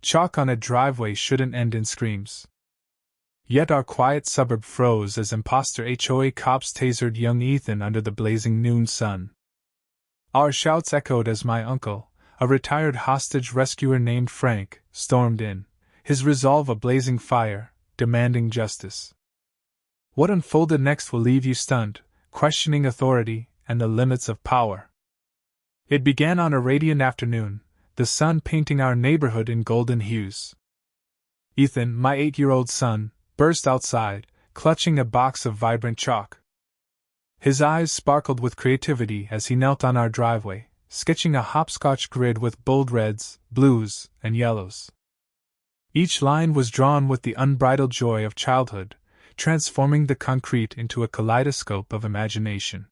Chalk on a driveway shouldn't end in screams. Yet our quiet suburb froze as imposter HOA cops tasered young Ethan under the blazing noon sun. Our shouts echoed as my uncle, a retired hostage rescuer named Frank, stormed in, his resolve a blazing fire, demanding justice. What unfolded next will leave you stunned, questioning authority and the limits of power. It began on a radiant afternoon, the sun painting our neighborhood in golden hues. Ethan, my 8-year-old son, burst outside, clutching a box of vibrant chalk. His eyes sparkled with creativity as he knelt on our driveway, sketching a hopscotch grid with bold reds, blues, and yellows. Each line was drawn with the unbridled joy of childhood, transforming the concrete into a kaleidoscope of imagination.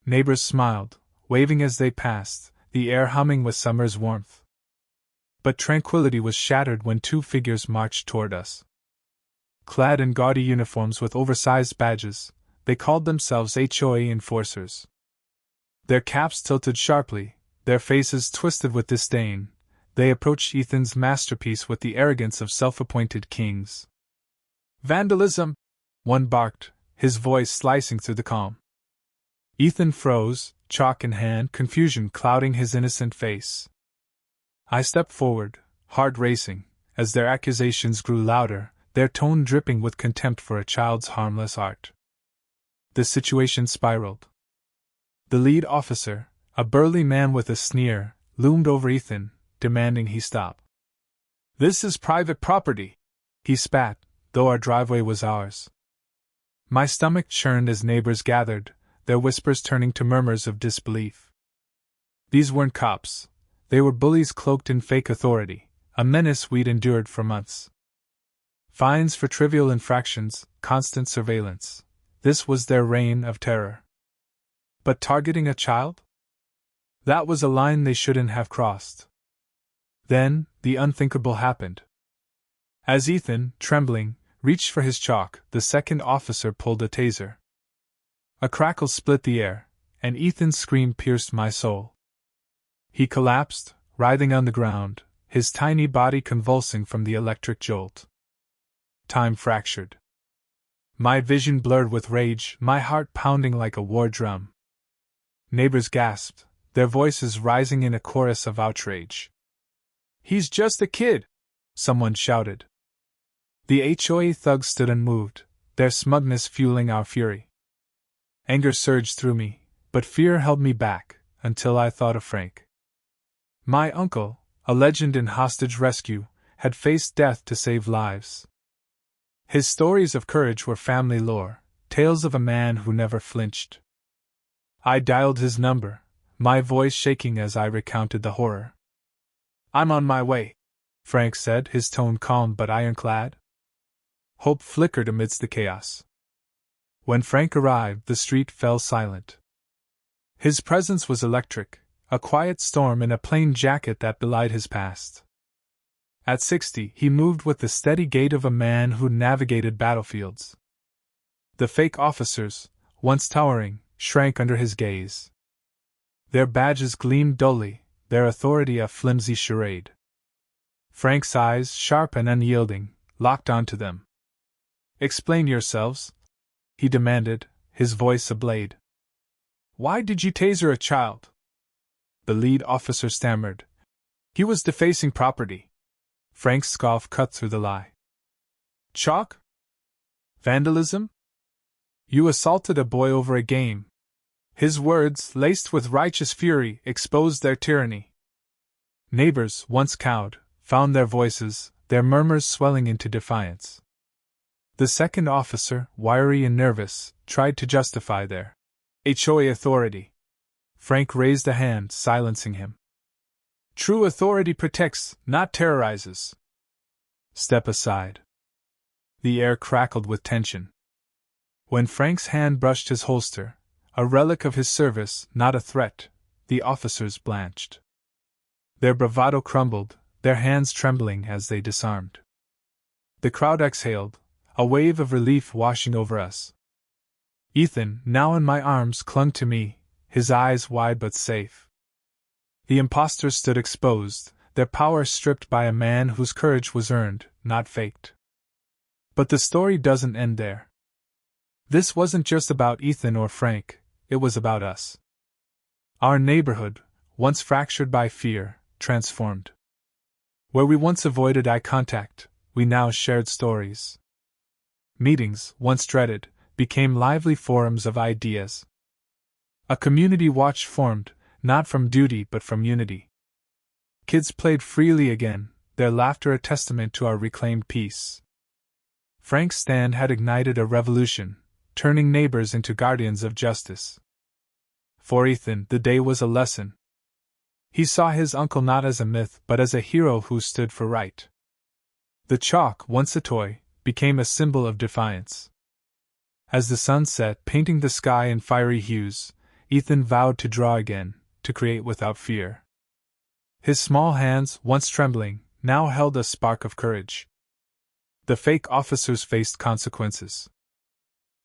Neighbors smiled, waving as they passed, the air humming with summer's warmth. But tranquility was shattered when two figures marched toward us. Clad in gaudy uniforms with oversized badges, they called themselves HOA enforcers. Their caps tilted sharply, their faces twisted with disdain, they approached Ethan's masterpiece with the arrogance of self-appointed kings. "Vandalism!" one barked, his voice slicing through the calm. Ethan froze, chalk in hand, confusion clouding his innocent face. I stepped forward, heart racing, as their accusations grew louder, their tone dripping with contempt for a child's harmless art. The situation spiraled. The lead officer, a burly man with a sneer, loomed over Ethan, demanding he stop. "This is private property," he spat, though our driveway was ours. My stomach churned as neighbors gathered, their whispers turning to murmurs of disbelief. These weren't cops. They were bullies cloaked in fake authority, a menace we'd endured for months. Fines for trivial infractions, constant surveillance. This was their reign of terror. But targeting a child? That was a line they shouldn't have crossed. Then, the unthinkable happened. As Ethan, trembling, reached for his chalk, the second officer pulled a taser. A crackle split the air, and Ethan's scream pierced my soul. He collapsed, writhing on the ground, his tiny body convulsing from the electric jolt. Time fractured. My vision blurred with rage, my heart pounding like a war drum. Neighbors gasped, their voices rising in a chorus of outrage. "He's just a kid!" someone shouted. The HOA thugs stood unmoved, their smugness fueling our fury. Anger surged through me, but fear held me back, until I thought of Frank. My uncle, a legend in hostage rescue, had faced death to save lives. His stories of courage were family lore, tales of a man who never flinched. I dialed his number, my voice shaking as I recounted the horror. "I'm on my way," Frank said, his tone calm but ironclad. Hope flickered amidst the chaos. When Frank arrived, the street fell silent. His presence was electric, a quiet storm in a plain jacket that belied his past. At 60, he moved with the steady gait of a man who navigated battlefields. The fake officers, once towering, shrank under his gaze. Their badges gleamed dully, their authority a flimsy charade. Frank's eyes, sharp and unyielding, locked onto them. "Explain yourselves," he demanded, his voice ablade. "Why did you taser a child?" The lead officer stammered. "He was defacing property." Frank's scoff cut through the lie. "Chalk? Vandalism? You assaulted a boy over a game." His words, laced with righteous fury, exposed their tyranny. Neighbors, once cowed, found their voices, their murmurs swelling into defiance. The second officer, wiry and nervous, tried to justify their HOA authority. Frank raised a hand, silencing him. "True authority protects, not terrorizes." "Step aside." The air crackled with tension. When Frank's hand brushed his holster, a relic of his service, not a threat, the officers blanched. Their bravado crumbled, their hands trembling as they disarmed. The crowd exhaled, a wave of relief washing over us. Ethan, now in my arms, clung to me, his eyes wide but safe. The impostors stood exposed, their power stripped by a man whose courage was earned, not faked. But the story doesn't end there. This wasn't just about Ethan or Frank, it was about us. Our neighborhood, once fractured by fear, transformed. Where we once avoided eye contact, we now shared stories. Meetings, once dreaded, became lively forums of ideas. A community watch formed, not from duty but from unity. Kids played freely again, their laughter a testament to our reclaimed peace. Frank's stand had ignited a revolution, turning neighbors into guardians of justice. For Ethan, the day was a lesson. He saw his uncle not as a myth but as a hero who stood for right. The chalk, once a toy, became a symbol of defiance. As the sun set, painting the sky in fiery hues, Ethan vowed to draw again, to create without fear. His small hands, once trembling, now held a spark of courage. The fake officers faced consequences.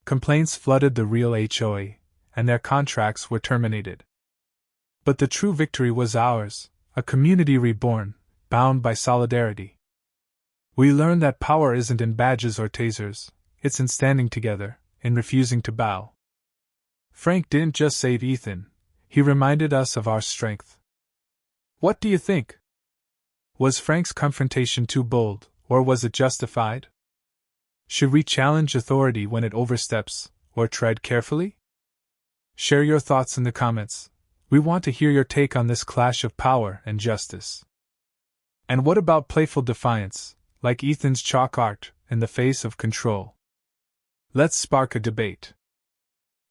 Complaints flooded the real HOA, and their contracts were terminated. But the true victory was ours, a community reborn, bound by solidarity. We learned that power isn't in badges or tasers, it's in standing together, in refusing to bow. Frank didn't just save Ethan, he reminded us of our strength. What do you think? Was Frank's confrontation too bold, or was it justified? Should we challenge authority when it oversteps, or tread carefully? Share your thoughts in the comments. We want to hear your take on this clash of power and justice. And what about playful defiance, like Ethan's chalk art, in the face of control? Let's spark a debate.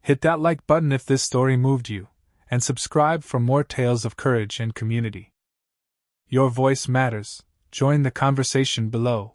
Hit that like button if this story moved you, and subscribe for more tales of courage and community. Your voice matters, join the conversation below.